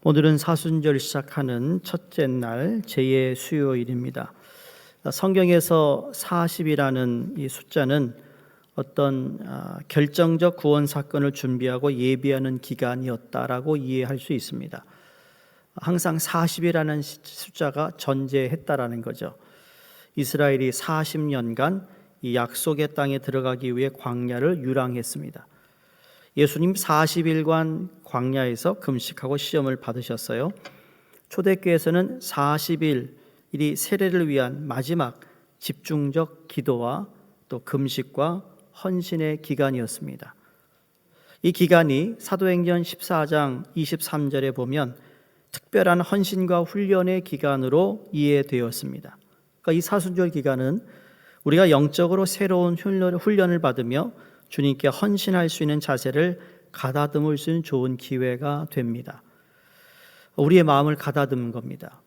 오늘은 사순절 시작하는 첫째 날 제2 수요일입니다. 성경에서 40이라는 이 숫자는 어떤 결정적 구원 사건을 준비하고 예비하는 기간이었다라고 이해할 수 있습니다. 항상 40이라는 숫자가 전제했다라는 거죠. 이스라엘이 40년간 이 약속의 땅에 들어가기 위해 광야를 유랑했습니다. 예수님 40일간 광야에서 금식하고 시험을 받으셨어요. 초대교회에서는 40일이 세례를 위한 마지막 집중적 기도와 또 금식과 헌신의 기간이었습니다. 이 기간이 사도행전 14장 23절에 보면 특별한 헌신과 훈련의 기간으로 이해되었습니다. 그러니까 이 사순절 기간은 우리가 영적으로 새로운 훈련을 받으며 주님께 헌신할 수 있는 자세를 가다듬을 수 있는 좋은 기회가 됩니다. 우리의 마음을 가다듬는 겁니다.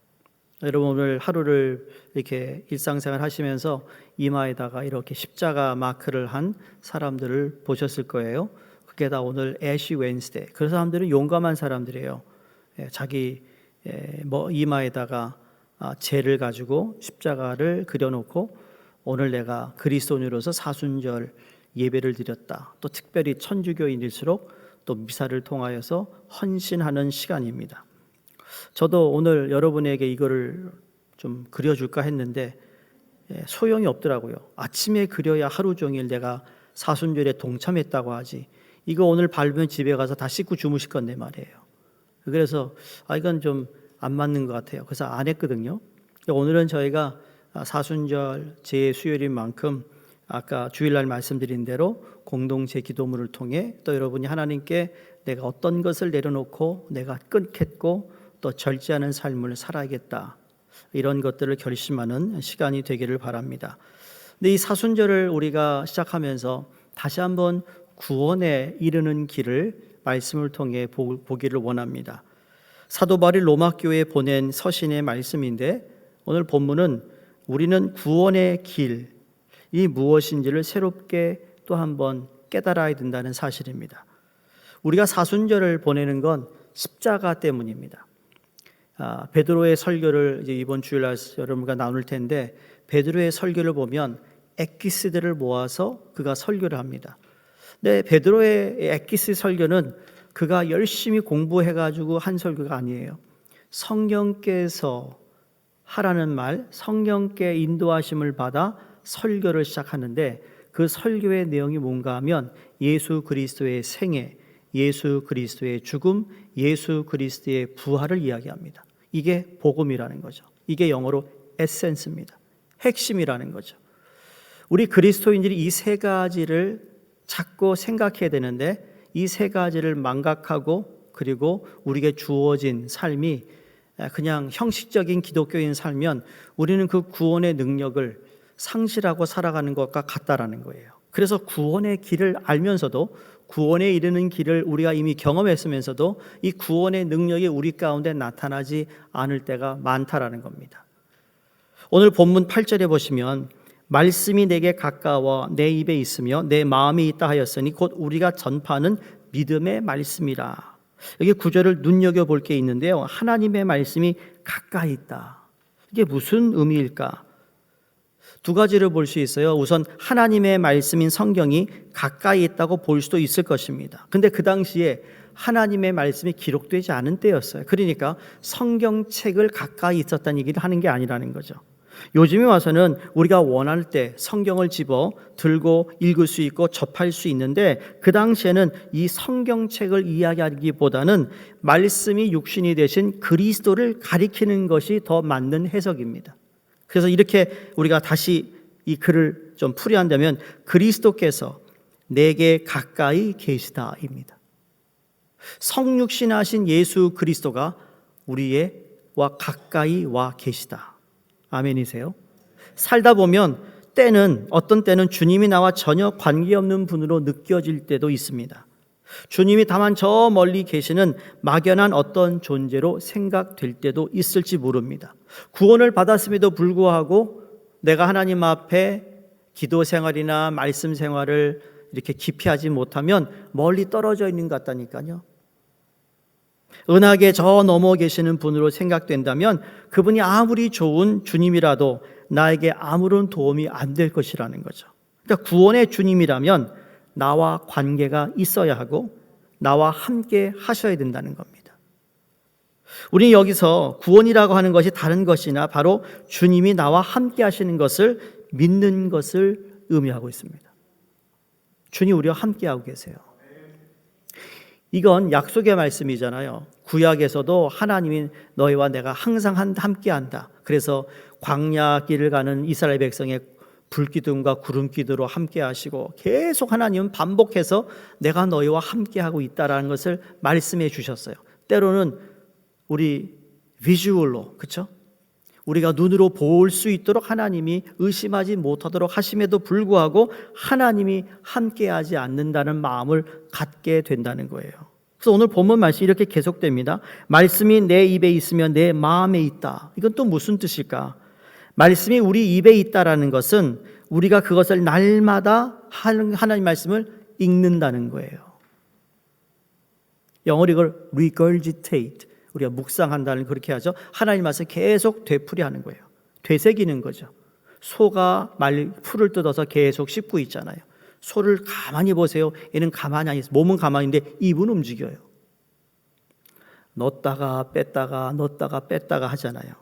여러분 오늘 하루를 이렇게 일상생활 하시면서 이마에다가 이렇게 십자가 마크를 한 사람들을 보셨을 거예요. 그게 다 오늘 애쉬 웬스데이. 그 사람들은 용감한 사람들이에요. 자기 이마에다가 재를 가지고 십자가를 그려놓고 오늘 내가 그리스도인으로서 사순절 예배를 드렸다. 또 특별히 천주교인일수록 또 미사를 통하여서 헌신하는 시간입니다. 저도 오늘 여러분에게 이거를 좀 그려줄까 했는데 소용이 없더라고요. 아침에 그려야 하루 종일 내가 사순절에 동참했다고 하지. 이거 오늘 밟으면 집에 가서 다 씻고 주무실 건데 말이에요. 그래서 이건 좀 안 맞는 것 같아요. 그래서 안 했거든요. 오늘은 저희가 사순절 제 수요일인 만큼 아까 주일날 말씀드린 대로 공동체 기도문을 통해 또 여러분이 하나님께 내가 어떤 것을 내려놓고 내가 끊겠고 또 절제하는 삶을 살아야겠다, 이런 것들을 결심하는 시간이 되기를 바랍니다. 근데 이 사순절을 우리가 시작하면서 다시 한번 구원에 이르는 길을 말씀을 통해 보기를 원합니다. 사도 바울이 로마 교회에 보낸 서신의 말씀인데 오늘 본문은 우리는 구원의 길이 무엇인지를 새롭게 또 한번 깨달아야 된다는 사실입니다. 우리가 사순절을 보내는 건 십자가 때문입니다. 베드로의 설교를 이제 이번 주일날 여러분과 나눌 텐데, 베드로의 설교를 보면 엑기스들을 모아서 그가 설교를 합니다. 근데 베드로의 엑기스 설교는 그가 열심히 공부해가지고 한 설교가 아니에요. 성령께서 하라는 말, 성령께 인도하심을 받아 설교를 시작하는데 그 설교의 내용이 뭔가 하면 예수 그리스도의 생애, 예수 그리스도의 죽음, 예수 그리스도의 부활을 이야기합니다. 이게 복음이라는 거죠. 이게 영어로 에센스입니다. 핵심이라는 거죠. 우리 그리스도인들이 이 세 가지를 찾고 생각해야 되는데 이 세 가지를 망각하고 그리고 우리에게 주어진 삶이 그냥 형식적인 기독교인 살면 우리는 그 구원의 능력을 상실하고 살아가는 것과 같다라는 거예요. 그래서 구원의 길을 알면서도 구원에 이르는 길을 우리가 이미 경험했으면서도 이 구원의 능력이 우리 가운데 나타나지 않을 때가 많다라는 겁니다. 오늘 본문 8절에 보시면 말씀이 내게 가까워 내 입에 있으며 내 마음에 있다 하였으니 곧 우리가 전파하는 믿음의 말씀이라. 여기 구절을 눈여겨볼 게 있는데요. 하나님의 말씀이 가까이 있다. 이게 무슨 의미일까? 두 가지를 볼 수 있어요. 우선 하나님의 말씀인 성경이 가까이 있다고 볼 수도 있을 것입니다. 근데 그 당시에 하나님의 말씀이 기록되지 않은 때였어요. 그러니까 성경책을 가까이 있었다는 얘기를 하는 게 아니라는 거죠. 요즘에 와서는 우리가 원할 때 성경을 집어 들고 읽을 수 있고 접할 수 있는데 그 당시에는 이 성경책을 이야기하기보다는 말씀이 육신이 되신 그리스도를 가리키는 것이 더 맞는 해석입니다. 그래서 이렇게 우리가 다시 이 글을 좀 풀이한다면 그리스도께서 내게 가까이 계시다입니다. 성육신하신 예수 그리스도가 우리와 가까이 와 계시다. 아멘이세요? 살다 보면 어떤 때는 주님이 나와 전혀 관계없는 분으로 느껴질 때도 있습니다. 주님이 다만 저 멀리 계시는 막연한 어떤 존재로 생각될 때도 있을지 모릅니다. 구원을 받았음에도 불구하고 내가 하나님 앞에 기도 생활이나 말씀 생활을 이렇게 깊이 하지 못하면 멀리 떨어져 있는 것 같다니까요. 은하계 저 넘어 계시는 분으로 생각된다면 그분이 아무리 좋은 주님이라도 나에게 아무런 도움이 안 될 것이라는 거죠. 그러니까 구원의 주님이라면 나와 관계가 있어야 하고 나와 함께 하셔야 된다는 겁니다. 우리는 여기서 구원이라고 하는 것이 다른 것이나 바로 주님이 나와 함께 하시는 것을 믿는 것을 의미하고 있습니다. 주님 우리와 함께하고 계세요. 이건 약속의 말씀이잖아요. 구약에서도 하나님이 너희와 내가 항상 함께한다. 그래서 광야 길을 가는 이스라엘 백성의 불기둥과 구름기둥으로 함께하시고 계속 하나님은 반복해서 내가 너희와 함께하고 있다라는 것을 말씀해 주셨어요. 때로는 우리 비주얼로, 그렇죠? 우리가 눈으로 볼 수 있도록 하나님이 의심하지 못하도록 하심에도 불구하고 하나님이 함께하지 않는다는 마음을 갖게 된다는 거예요. 그래서 오늘 본문 말씀이 이렇게 계속됩니다. 말씀이 내 입에 있으면 내 마음에 있다. 이건 또 무슨 뜻일까? 말씀이 우리 입에 있다라는 것은 우리가 그것을 날마다 하나님 말씀을 읽는다는 거예요. 영어로 이걸 regurgitate, 우리가 묵상한다는 그렇게 하죠. 하나님 말씀을 계속 되풀이하는 거예요. 되새기는 거죠. 소가 풀을 뜯어서 계속 씹고 있잖아요. 소를 가만히 보세요. 얘는 가만히 안 있어요. 몸은 가만히 있는데 입은 움직여요. 넣었다가 뺐다가 넣었다가 뺐다가 하잖아요.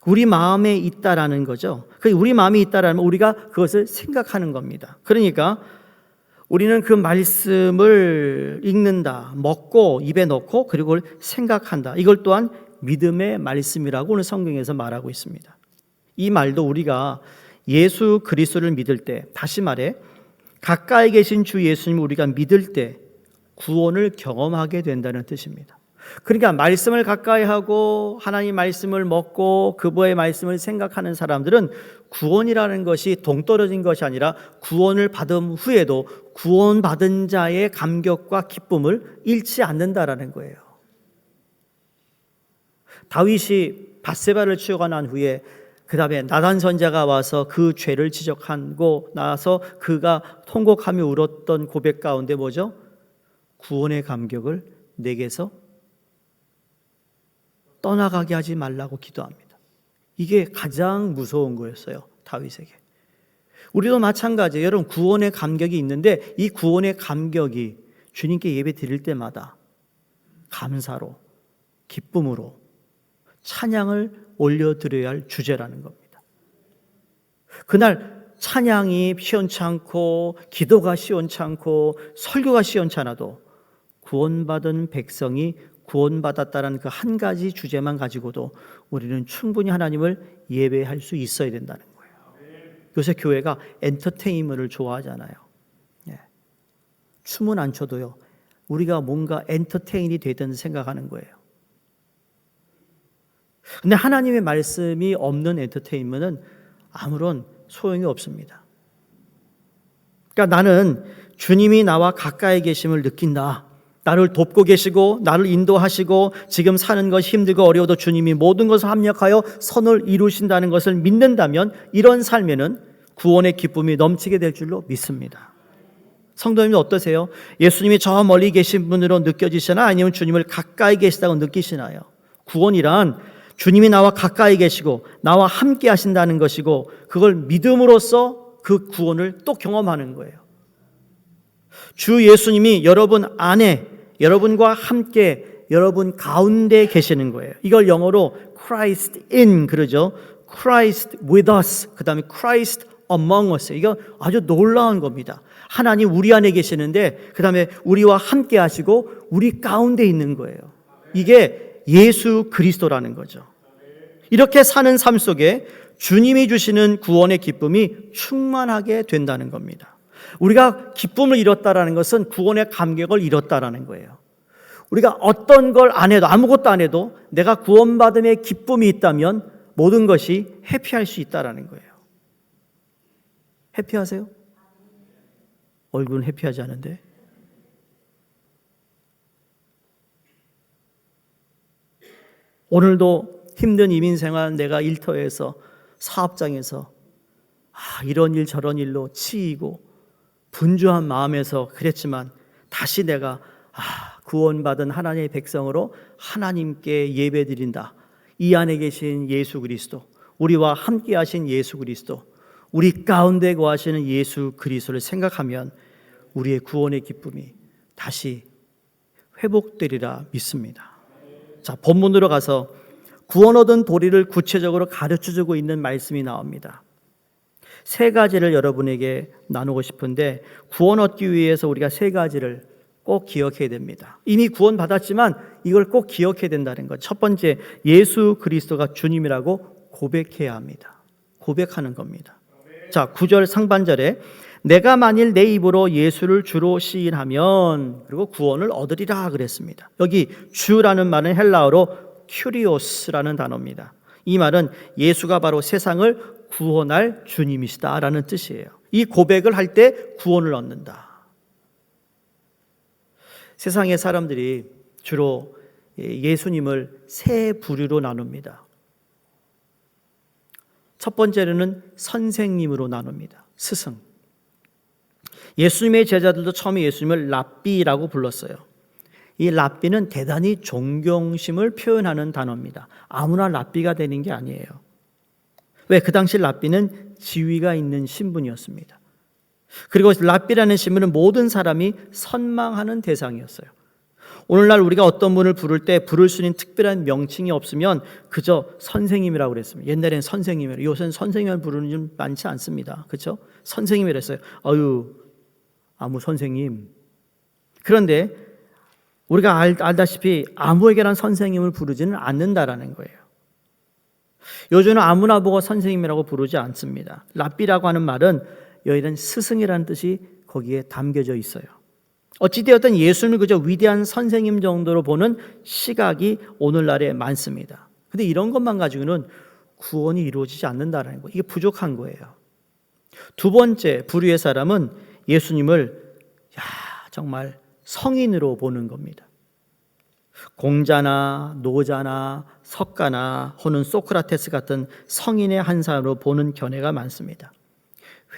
우리 마음에 있다라는 거죠. 우리 마음에 있다라면 우리가 그것을 생각하는 겁니다. 그러니까 우리는 그 말씀을 읽는다, 먹고 입에 넣고 그리고 생각한다. 이걸 또한 믿음의 말씀이라고 오늘 성경에서 말하고 있습니다. 이 말도 우리가 예수 그리스도를 믿을 때, 다시 말해 가까이 계신 주 예수님을 우리가 믿을 때 구원을 경험하게 된다는 뜻입니다. 그러니까 말씀을 가까이 하고 하나님 말씀을 먹고 그분의 말씀을 생각하는 사람들은 구원이라는 것이 동떨어진 것이 아니라 구원을 받은 후에도 구원받은 자의 감격과 기쁨을 잃지 않는다라는 거예요. 다윗이 밧세바를 취하고 난 후에 그 다음에 나단 선지자가 와서 그 죄를 지적하고 나서 그가 통곡하며 울었던 고백 가운데 뭐죠? 구원의 감격을 내게서 떠나가게 하지 말라고 기도합니다. 이게 가장 무서운 거였어요, 다윗에게. 우리도 마찬가지예요. 여러분, 구원의 감격이 있는데 이 구원의 감격이 주님께 예배 드릴 때마다 감사로, 기쁨으로 찬양을 올려드려야 할 주제라는 겁니다. 그날 찬양이 시원치 않고 기도가 시원치 않고 설교가 시원치 않아도 구원받은 백성이 구원받았다는 그 한 가지 주제만 가지고도 우리는 충분히 하나님을 예배할 수 있어야 된다는 거예요. 요새 교회가 엔터테인먼트를 좋아하잖아요. 춤은 안 춰도요, 우리가 뭔가 엔터테인이 되든 생각하는 거예요. 근데 하나님의 말씀이 없는 엔터테인먼트는 아무런 소용이 없습니다. 그러니까 나는 주님이 나와 가까이 계심을 느낀다. 나를 돕고 계시고 나를 인도하시고 지금 사는 것이 힘들고 어려워도 주님이 모든 것을 합력하여 선을 이루신다는 것을 믿는다면 이런 삶에는 구원의 기쁨이 넘치게 될 줄로 믿습니다. 성도님은 어떠세요? 예수님이 저 멀리 계신 분으로 느껴지시나요? 아니면 주님을 가까이 계시다고 느끼시나요? 구원이란 주님이 나와 가까이 계시고 나와 함께 하신다는 것이고 그걸 믿음으로써 그 구원을 또 경험하는 거예요. 주 예수님이 여러분 안에, 여러분과 함께, 여러분 가운데 계시는 거예요. 이걸 영어로 Christ in 그러죠. Christ with us, 그 다음에 Christ among us. 이거 아주 놀라운 겁니다. 하나님 우리 안에 계시는데 그 다음에 우리와 함께 하시고 우리 가운데 있는 거예요. 이게 예수 그리스도라는 거죠. 이렇게 사는 삶 속에 주님이 주시는 구원의 기쁨이 충만하게 된다는 겁니다. 우리가 기쁨을 잃었다라는 것은 구원의 감격을 잃었다라는 거예요. 우리가 어떤 걸 안 해도, 아무것도 안 해도 내가 구원받음의 기쁨이 있다면 모든 것이 해피할 수 있다라는 거예요. 해피하세요? 얼굴은 해피하지 않은데. 오늘도 힘든 이민생활 내가 일터에서 사업장에서 이런 일 저런 일로 치이고 분주한 마음에서 그랬지만 다시 내가 구원받은 하나님의 백성으로 하나님께 예배드린다. 이 안에 계신 예수 그리스도, 우리와 함께 하신 예수 그리스도, 우리 가운데 거하시는 예수 그리스도를 생각하면 우리의 구원의 기쁨이 다시 회복되리라 믿습니다. 자, 본문으로 가서 구원 얻은 도리를 구체적으로 가르쳐주고 있는 말씀이 나옵니다. 세 가지를 여러분에게 나누고 싶은데, 구원 얻기 위해서 우리가 세 가지를 꼭 기억해야 됩니다. 이미 구원 받았지만 이걸 꼭 기억해야 된다는 것. 첫 번째, 예수 그리스도가 주님이라고 고백해야 합니다. 고백하는 겁니다. 자, 9절 상반절에 내가 만일 내 입으로 예수를 주로 시인하면, 그리고 구원을 얻으리라 그랬습니다. 여기 주라는 말은 헬라어로 큐리오스라는 단어입니다. 이 말은 예수가 바로 세상을 구원할 주님이시다라는 뜻이에요. 이 고백을 할 때 구원을 얻는다. 세상의 사람들이 주로 예수님을 세 부류로 나눕니다. 첫 번째로는 선생님으로 나눕니다. 스승. 예수님의 제자들도 처음에 예수님을 랍비라고 불렀어요. 이 랍비는 대단히 존경심을 표현하는 단어입니다. 아무나 랍비가 되는 게 아니에요. 왜? 그 당시 랍비는 지위가 있는 신분이었습니다. 그리고 랍비라는 신분은 모든 사람이 선망하는 대상이었어요. 오늘날 우리가 어떤 분을 부를 때 부를 수 있는 특별한 명칭이 없으면 그저 선생님이라고 그랬습니다. 옛날엔 선생님이라고, 요새는 선생님을 부르는 좀 많지 않습니다. 그렇죠? 선생님이라 했어요. 아유, 아무 선생님. 그런데 우리가 알다시피 아무에게나 선생님을 부르지는 않는다라는 거예요. 요즘은 아무나 보고 선생님이라고 부르지 않습니다. 랍비라고 하는 말은 여기는 스승이라는 뜻이 거기에 담겨져 있어요. 어찌되었든 예수님을 그저 위대한 선생님 정도로 보는 시각이 오늘날에 많습니다. 그런데 이런 것만 가지고는 구원이 이루어지지 않는다는 거, 이게 부족한 거예요. 두 번째 부류의 사람은 예수님을 정말 성인으로 보는 겁니다. 공자나 노자나 석가나 혹은 소크라테스 같은 성인의 한 사람으로 보는 견해가 많습니다.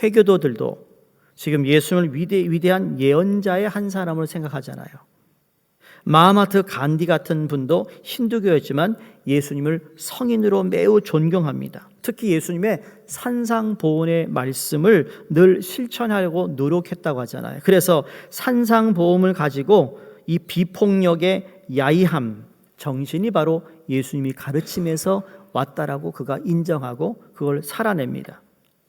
회교도들도 지금 예수님을 위대한 예언자의 한 사람으로 생각하잖아요. 마하마트 간디 같은 분도 힌두교였지만 예수님을 성인으로 매우 존경합니다. 특히 예수님의 산상보훈의 말씀을 늘 실천하려고 노력했다고 하잖아요. 그래서 산상보훈을 가지고 이 비폭력의 야이함 정신이 바로 예수님이 가르침에서 왔다라고 그가 인정하고 그걸 살아냅니다.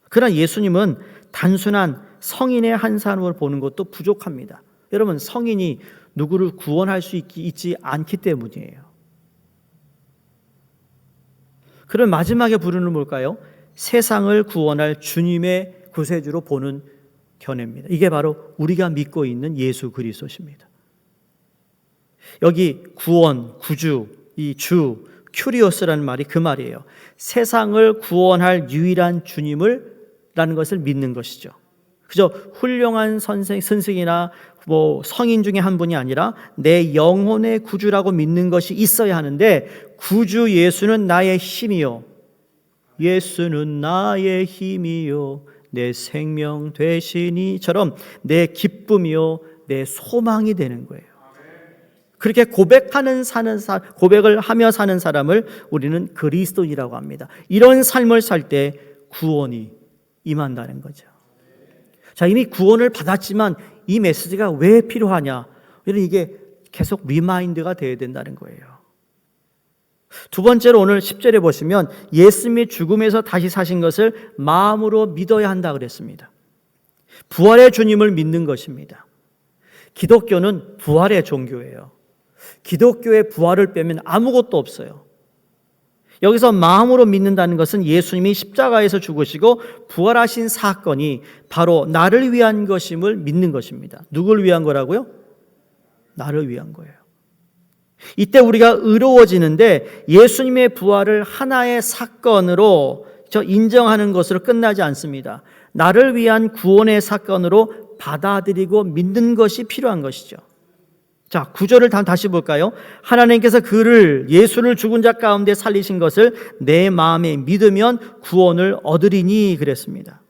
그러나 예수님은 단순한 성인의 한 사람으로 보는 것도 부족합니다. 여러분, 성인이 누구를 구원할 수 있지 않기 때문이에요. 그럼 마지막에 부르는 뭘까요? 세상을 구원할 주님의 구세주로 보는 견해입니다. 이게 바로 우리가 믿고 있는 예수 그리스도십니다. 여기 구원, 구주, 이 주, 큐리오스라는 말이 그 말이에요. 세상을 구원할 유일한 주님을 라는 것을 믿는 것이죠. 그저 훌륭한 선생이나 성인 중에 한 분이 아니라 내 영혼의 구주라고 믿는 것이 있어야 하는데, 구주 예수는 나의 힘이요, 예수는 나의 힘이요, 내 생명 되시니처럼 내 기쁨이요, 내 소망이 되는 거예요. 그렇게 고백을 하며 사는 사람을 우리는 그리스도인이라고 합니다. 이런 삶을 살 때 구원이 임한다는 거죠. 자, 이미 구원을 받았지만 이 메시지가 왜 필요하냐? 이게 계속 리마인드가 되어야 된다는 거예요. 두 번째로 오늘 10절에 보시면 예수님이 죽음에서 다시 사신 것을 마음으로 믿어야 한다 그랬습니다. 부활의 주님을 믿는 것입니다. 기독교는 부활의 종교예요. 기독교의 부활을 빼면 아무것도 없어요. 여기서 마음으로 믿는다는 것은 예수님이 십자가에서 죽으시고 부활하신 사건이 바로 나를 위한 것임을 믿는 것입니다. 누굴 위한 거라고요? 나를 위한 거예요. 이때 우리가 의로워지는데 예수님의 부활을 하나의 사건으로 인정하는 것으로 끝나지 않습니다. 나를 위한 구원의 사건으로 받아들이고 믿는 것이 필요한 것이죠. 자, 9절을 다시 볼까요? 하나님께서 예수를 죽은 자 가운데 살리신 것을 내 마음에 믿으면 구원을 얻으리니 그랬습니다.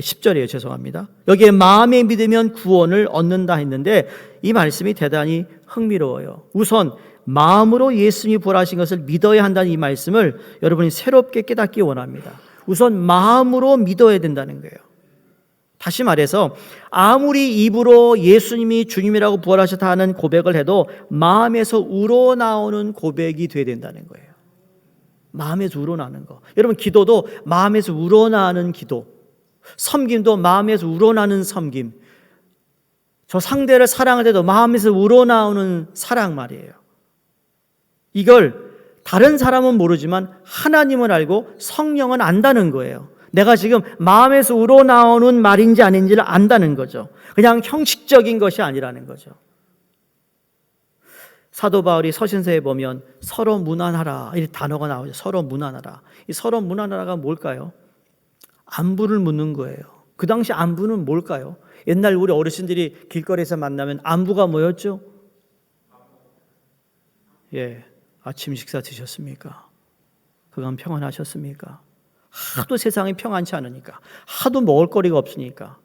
10절이에요. 죄송합니다. 여기에 마음에 믿으면 구원을 얻는다 했는데 이 말씀이 대단히 흥미로워요. 우선 마음으로 예수님이 부활하신 것을 믿어야 한다는 이 말씀을 여러분이 새롭게 깨닫기 원합니다. 우선 마음으로 믿어야 된다는 거예요. 다시 말해서 아무리 입으로 예수님이 주님이라고 부활하셨다 하는 고백을 해도 마음에서 우러나오는 고백이 돼야 된다는 거예요. 마음에서 우러나는 거. 여러분, 기도도 마음에서 우러나는 기도, 섬김도 마음에서 우러나는 섬김, 저 상대를 사랑할 때도 마음에서 우러나오는 사랑 말이에요. 이걸 다른 사람은 모르지만 하나님은 알고 성령은 안다는 거예요. 내가 지금 마음에서 우러나오는 말인지 아닌지를 안다는 거죠. 그냥 형식적인 것이 아니라는 거죠. 사도 바울이 서신서에 보면 서로 무난하라 이 단어가 나오죠. 서로 무난하라. 이 서로 무난하라가 뭘까요? 안부를 묻는 거예요. 그 당시 안부는 뭘까요? 옛날 우리 어르신들이 길거리에서 만나면 안부가 뭐였죠? 아침 식사 드셨습니까? 그간 평안하셨습니까? 하도 세상이 평안치 않으니까, 하도 먹을 거리가 없으니까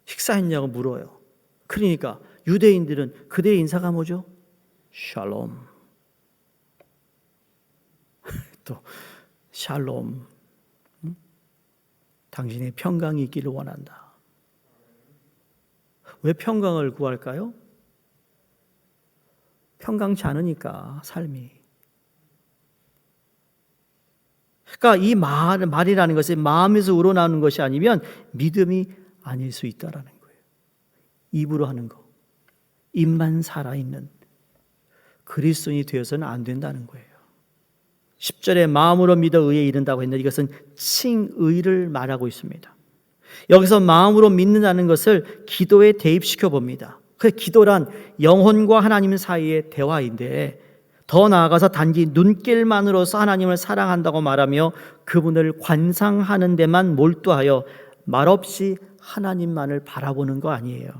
식사했냐고 물어요. 그러니까 유대인들은 그들의 인사가 뭐죠? 샬롬. 또 샬롬. 당신의 평강이 있기를 원한다. 왜 평강을 구할까요? 평강치 않으니까 삶이. 그러니까 이 말이라는 것이 마음에서 우러나오는 것이 아니면 믿음이 아닐 수 있다라는 거예요. 입으로 하는 거, 입만 살아있는 그리스도인이 되어서는 안 된다는 거예요. 10절에 마음으로 믿어 의에 이른다고 했는데 이것은 칭의를 말하고 있습니다. 여기서 마음으로 믿는다는 것을 기도에 대입시켜 봅니다. 그 기도란 영혼과 하나님 사이의 대화인데 더 나아가서 단지 눈길만으로서 하나님을 사랑한다고 말하며 그분을 관상하는 데만 몰두하여 말없이 하나님만을 바라보는 거 아니에요.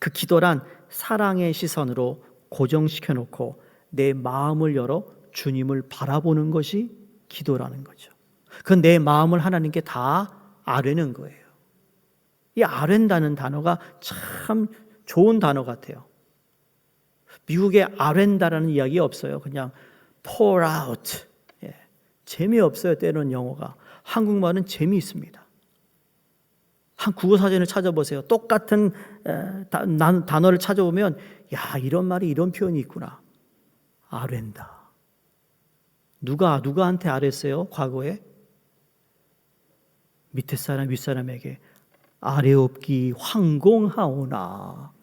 그 기도란 사랑의 시선으로 고정시켜 놓고 내 마음을 열어 주님을 바라보는 것이 기도라는 거죠. 그 내 마음을 하나님께 다 아뢰는 거예요. 이 아뢰다는 단어가 참 좋은 단어 같아요. 미국에 아랜다라는 이야기 없어요. 그냥 pour out. 재미없어요. 때로는 영어가. 한국말은 재미있습니다. 한 국어사전을 찾아보세요. 똑같은 단어를 찾아보면 야, 이런 말이 이런 표현이 있구나. 아랜다. 누가한테 아랬어요? 과거에? 밑에 사람 윗사람에게 아래옵기 황공하오나.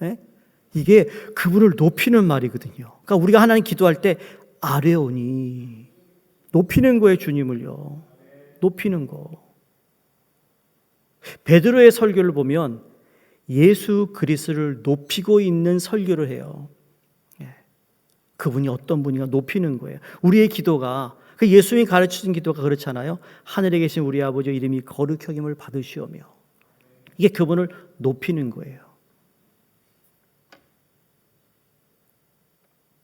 이게 그분을 높이는 말이거든요. 그러니까 우리가 하나님 기도할 때 아뢰오니 높이는 거예요. 주님을요. 높이는 거. 베드로의 설교를 보면 예수 그리스도를 높이고 있는 설교를 해요. 그분이 어떤 분인가 높이는 거예요. 우리의 기도가 그 예수님이 가르치신 기도가 그렇잖아요. 하늘에 계신 우리 아버지 이름이 거룩히 여김을 받으시오며 이게 그분을 높이는 거예요.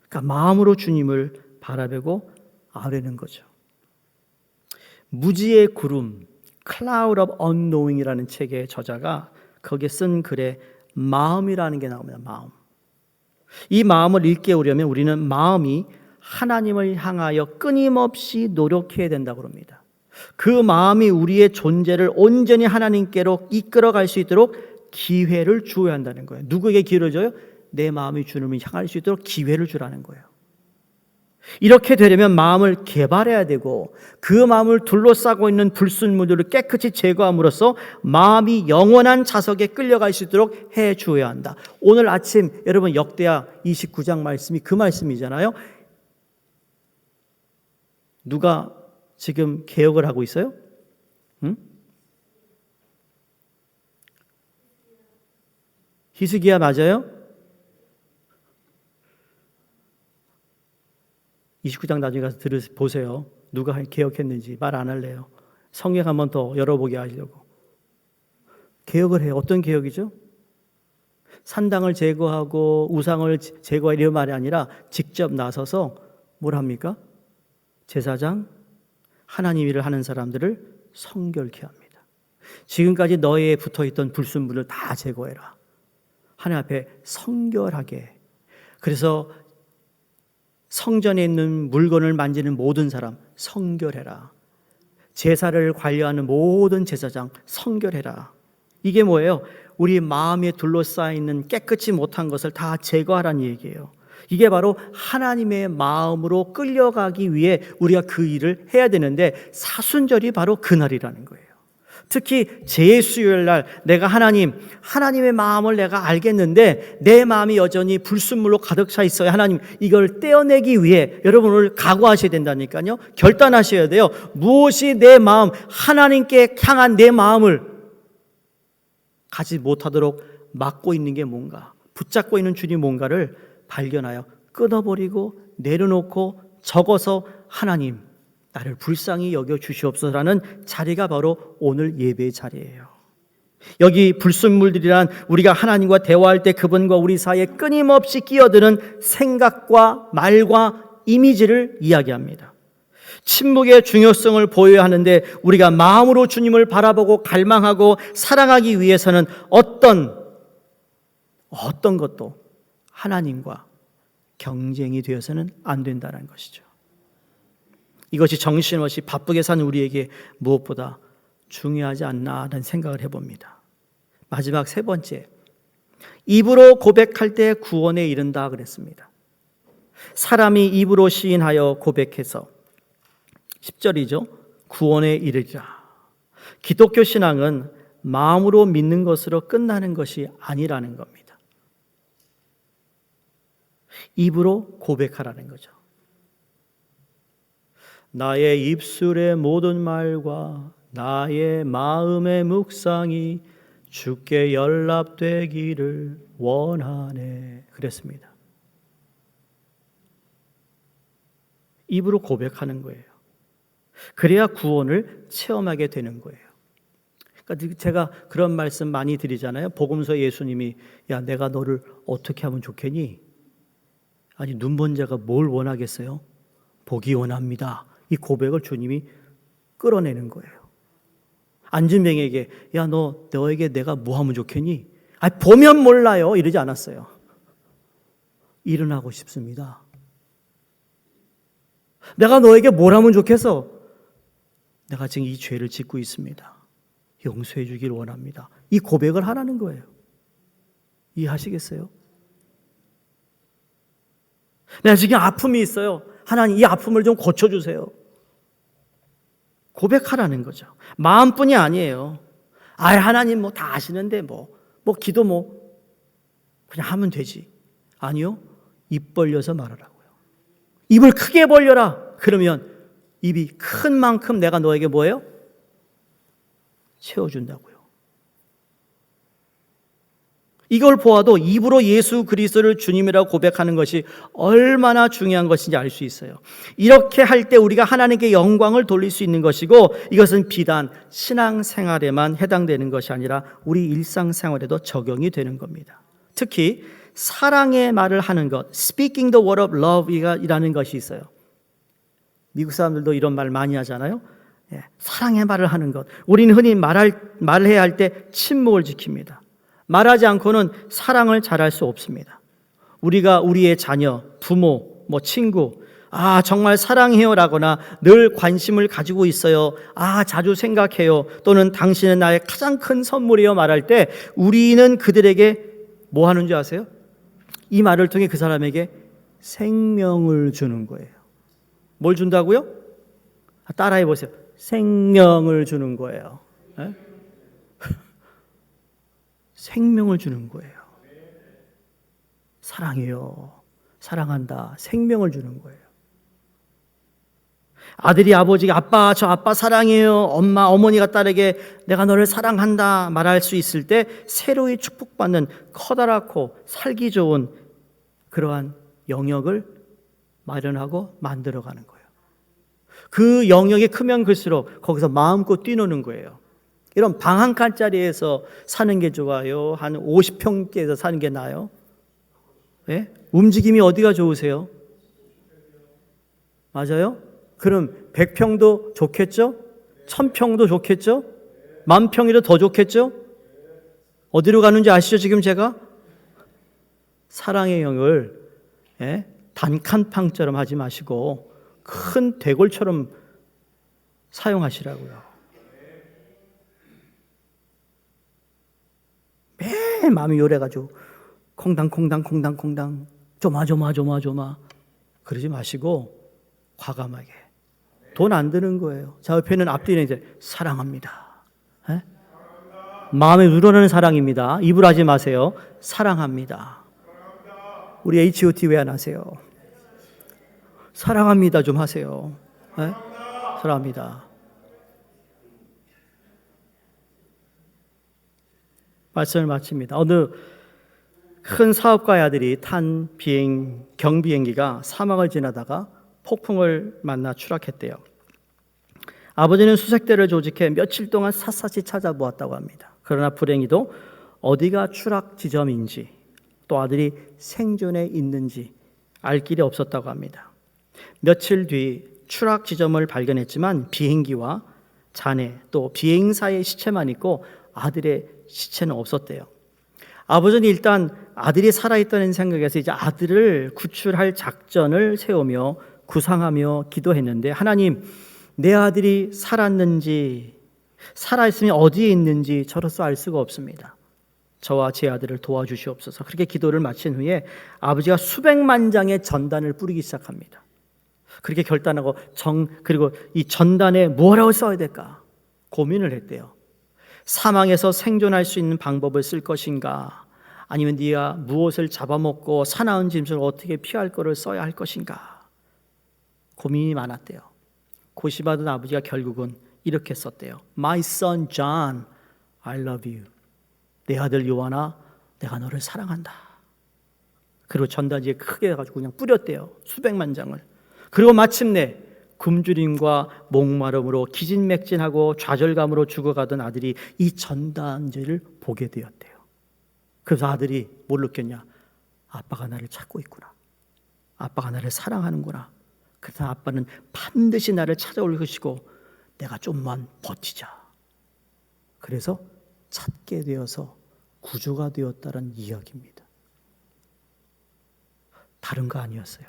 그러니까 마음으로 주님을 바라보고 아뢰는 거죠. 무지의 구름, Cloud of Unknowing이라는 책의 저자가 거기에 쓴 글에 마음이라는 게 나옵니다. 마음. 이 마음을 일깨우려면 우리는 마음이 하나님을 향하여 끊임없이 노력해야 된다고 합니다. 그 마음이 우리의 존재를 온전히 하나님께로 이끌어갈 수 있도록 기회를 주어야 한다는 거예요. 누구에게 기회를 줘요? 내 마음이 주님을 향할 수 있도록 기회를 주라는 거예요. 이렇게 되려면 마음을 개발해야 되고 그 마음을 둘러싸고 있는 불순물들을 깨끗이 제거함으로써 마음이 영원한 자석에 끌려갈 수 있도록 해 주어야 한다. 오늘 아침 여러분 역대하 29장 말씀이 그 말씀이잖아요. 누가 지금 개혁을 하고 있어요? 히스기야 맞아요? 29장 나중에 가서 보세요. 누가 개혁했는지 말 안 할래요. 성경 한 번 더 열어보게 하려고. 개혁을 해요. 어떤 개혁이죠? 산당을 제거하고 우상을 제거하려 이런 말이 아니라 직접 나서서 뭘 합니까? 제사장, 하나님 일을 하는 사람들을 성결케 합니다. 지금까지 너희에 붙어있던 불순물을 다 제거해라. 하나님 앞에 성결하게. 그래서 성전에 있는 물건을 만지는 모든 사람 성결해라. 제사를 관리하는 모든 제사장 성결해라. 이게 뭐예요? 우리 마음에 둘러싸여 깨끗이 못한 것을 다 제거하라는 얘기예요. 이게 바로 하나님의 마음으로 끌려가기 위해 우리가 그 일을 해야 되는데 사순절이 바로 그날이라는 거예요. 특히 제 수요일 날 내가 하나님의 마음을 내가 알겠는데 내 마음이 여전히 불순물로 가득 차 있어요. 하나님, 이걸 떼어내기 위해 여러분 오늘 각오하셔야 된다니까요. 결단하셔야 돼요. 무엇이 내 마음, 하나님께 향한 내 마음을 가지 못하도록 막고 있는 게 뭔가, 붙잡고 있는 줄이 뭔가를 발견하여 끊어버리고 내려놓고 적어서 하나님, 나를 불쌍히 여겨 주시옵소서라는 자리가 바로 오늘 예배의 자리예요. 여기 불순물들이란 우리가 하나님과 대화할 때 그분과 우리 사이에 끊임없이 끼어드는 생각과 말과 이미지를 이야기합니다. 침묵의 중요성을 보여야 하는데 우리가 마음으로 주님을 바라보고 갈망하고 사랑하기 위해서는 어떤 것도 하나님과 경쟁이 되어서는 안 된다는 것이죠. 이것이 정신없이 바쁘게 사는 우리에게 무엇보다 중요하지 않나라는 생각을 해봅니다. 마지막 세 번째, 입으로 고백할 때 구원에 이른다 그랬습니다. 사람이 입으로 시인하여 고백해서 10절이죠. 구원에 이르리라. 기독교 신앙은 마음으로 믿는 것으로 끝나는 것이 아니라는 겁니다. 입으로 고백하라는 거죠. 나의 입술의 모든 말과 나의 마음의 묵상이 주께 연락되기를 원하네 그랬습니다. 입으로 고백하는 거예요. 그래야 구원을 체험하게 되는 거예요. 그러니까 제가 그런 말씀 많이 드리잖아요. 복음서 예수님이 야 내가 너를 어떻게 하면 좋겠니? 아니 눈먼 자가 뭘 원하겠어요? 보기 원합니다. 이 고백을 주님이 끌어내는 거예요. 앉은 맹에게 야 너에게 내가 뭐 하면 좋겠니? 아 보면 몰라요 이러지 않았어요. 일어나고 싶습니다. 내가 너에게 뭘 하면 좋겠어? 내가 지금 이 죄를 짓고 있습니다. 용서해 주길 원합니다. 이 고백을 하라는 거예요. 이해하시겠어요? 내가 지금 아픔이 있어요. 하나님 이 아픔을 좀 고쳐주세요. 고백하라는 거죠. 마음뿐이 아니에요. 하나님 뭐 다 아시는데 뭐 기도 그냥 하면 되지. 아니요. 입 벌려서 말하라고요. 입을 크게 벌려라. 그러면 입이 큰 만큼 내가 너에게 뭐예요? 채워준다고요. 이걸 보아도 입으로 예수 그리스도를 주님이라고 고백하는 것이 얼마나 중요한 것인지 알 수 있어요. 이렇게 할 때 우리가 하나님께 영광을 돌릴 수 있는 것이고 이것은 비단 신앙생활에만 해당되는 것이 아니라 우리 일상생활에도 적용이 되는 겁니다. 특히 사랑의 말을 하는 것, speaking the word of love이라는 것이 있어요. 미국 사람들도 이런 말 많이 하잖아요. 사랑의 말을 하는 것. 우리는 흔히 말해야 할 때 침묵을 지킵니다. 말하지 않고는 사랑을 잘할 수 없습니다. 우리가 우리의 자녀, 부모, 친구, 정말 사랑해요라거나 늘 관심을 가지고 있어요. 자주 생각해요. 또는 당신은 나의 가장 큰 선물이요 말할 때 우리는 그들에게 뭐 하는 줄 아세요? 이 말을 통해 그 사람에게 생명을 주는 거예요. 뭘 준다고요? 따라해 보세요. 생명을 주는 거예요. 네? 생명을 주는 거예요. 사랑해요. 사랑한다. 생명을 주는 거예요. 아들이 아버지가 아빠 저 아빠 사랑해요. 어머니가 딸에게 내가 너를 사랑한다 말할 수 있을 때 새로이 축복받는 커다랗고 살기 좋은 그러한 영역을 마련하고 만들어가는 거예요. 그 영역이 크면 클수록 거기서 마음껏 뛰노는 거예요. 이런 방 한 칸짜리에서 사는 게 좋아요? 한 50평대에서 사는 게 나아요? 네? 움직임이 어디가 좋으세요? 맞아요? 그럼 100평도 좋겠죠? 1000평도 좋겠죠? 마음 평일에 더 좋겠죠? 어디로 가는지 아시죠? 지금 제가 사랑의 영을 단칸팡처럼 하지 마시고 큰 대골처럼 사용하시라고요. 매일 마음이 요래가지고 콩당콩당 조마 그러지 마시고 과감하게. 돈 안 드는 거예요. 자, 옆에는 앞뒤는 이제 사랑합니다. 마음에 우러나는 사랑입니다. 입으로 하지 마세요. 사랑합니다. 우리 H.O.T 왜 안 하세요? 사랑합니다 좀 하세요. 사랑합니다. 말씀을 마칩니다. 어느 큰 사업가의 아들이 탄 경비행기가 사막을 지나다가 폭풍을 만나 추락했대요. 아버지는 수색대를 조직해 며칠 동안 샅샅이 찾아보았다고 합니다. 그러나 불행히도 어디가 추락 지점인지 또 아들이 생존해 있는지 알 길이 없었다고 합니다. 며칠 뒤 추락 지점을 발견했지만 비행기와 잔해 또 비행사의 시체만 있고 아들의 시체는 없었대요. 아버지는 일단 아들이 살아있다는 생각에서 이제 아들을 구출할 작전을 세우며 구상하며 기도했는데, 하나님, 내 아들이 살았는지 살아있으면 어디에 있는지 저로서 알 수가 없습니다. 저와 제 아들을 도와주시옵소서. 그렇게 기도를 마친 후에 아버지가 수백만 장의 전단을 뿌리기 시작합니다. 그렇게 결단하고 그리고 이 전단에 뭐라고 써야 될까 고민을 했대요. 사망에서 생존할 수 있는 방법을 쓸 것인가, 아니면 네가 무엇을 잡아먹고 사나운 짐승을 어떻게 피할 거를 써야 할 것인가 고민이 많았대요. 고시받은 아버지가 결국은 이렇게 썼대요. My son John, I love you. 내 아들 요한아, 내가 너를 사랑한다. 그리고 전단지에 크게 해가지고 그냥 뿌렸대요. 수백만 장을. 그리고 마침내 굶주림과 목마름으로 기진맥진하고 좌절감으로 죽어가던 아들이 이 전단지를 보게 되었대요. 그래서 아들이 뭘 느꼈냐? 아빠가 나를 찾고 있구나. 아빠가 나를 사랑하는구나. 그래서 아빠는 반드시 나를 찾아올 것이고 내가 좀만 버티자. 그래서 찾게 되어서 구조가 되었다는 이야기입니다. 다른 거 아니었어요.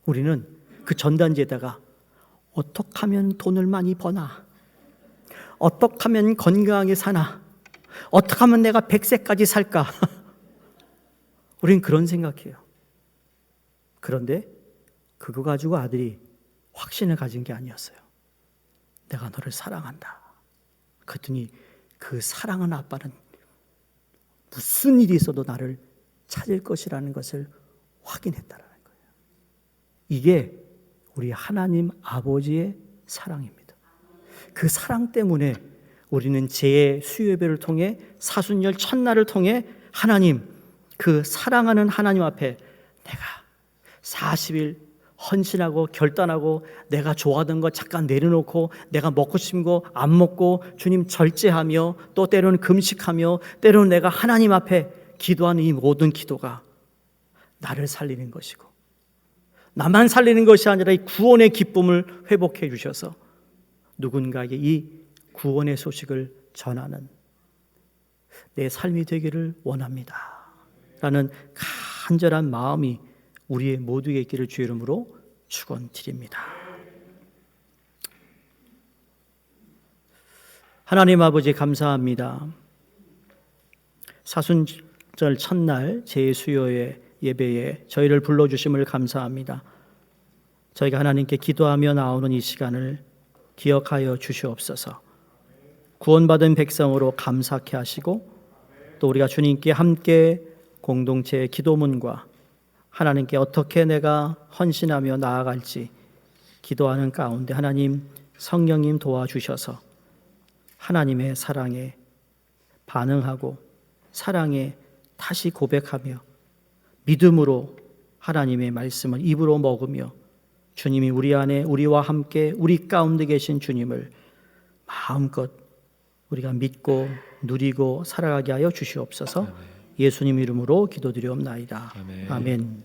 우리는 그 전단지에다가 어떻게 하면 돈을 많이 버나, 어떻게 하면 건강하게 사나, 어떻게 하면 내가 100세까지 살까. 우린 그런 생각해요. 그런데 그거 가지고 아들이 확신을 가진 게 아니었어요. 내가 너를 사랑한다. 그랬더니 그 사랑하는 아빠는 무슨 일이 있어도 나를 찾을 것이라는 것을 확인했다는 거예요. 이게 우리 하나님 아버지의 사랑입니다. 그 사랑 때문에 우리는 재해 수요예배를 통해 사순절 첫날을 통해 하나님, 그 사랑하는 하나님 앞에 내가 40일 헌신하고 결단하고 내가 좋아하던 거 잠깐 내려놓고 내가 먹고 싶은 거 안 먹고 주님 절제하며 또 때로는 금식하며 때로는 내가 하나님 앞에 기도하는 이 모든 기도가 나를 살리는 것이고, 나만 살리는 것이 아니라 이 구원의 기쁨을 회복해 주셔서 누군가에게 이 구원의 소식을 전하는 내 삶이 되기를 원합니다 라는 간절한 마음이 우리의 모두에게 있기를 주의 이름으로 축원드립니다. 하나님 아버지 감사합니다. 사순절 첫날 제2수요의 예배에 저희를 불러주심을 감사합니다. 저희가 하나님께 기도하며 나오는 이 시간을 기억하여 주시옵소서. 구원받은 백성으로 감사케 하시고 또 우리가 주님께 함께 공동체의 기도문과 하나님께 어떻게 내가 헌신하며 나아갈지 기도하는 가운데 하나님 성령님 도와주셔서 하나님의 사랑에 반응하고 사랑에 다시 고백하며 믿음으로 하나님의 말씀을 입으로 먹으며 주님이 우리 안에 우리와 함께 우리 가운데 계신 주님을 마음껏 우리가 믿고 누리고 살아가게 하여 주시옵소서. 예수님 이름으로 기도드리옵나이다. 아멘.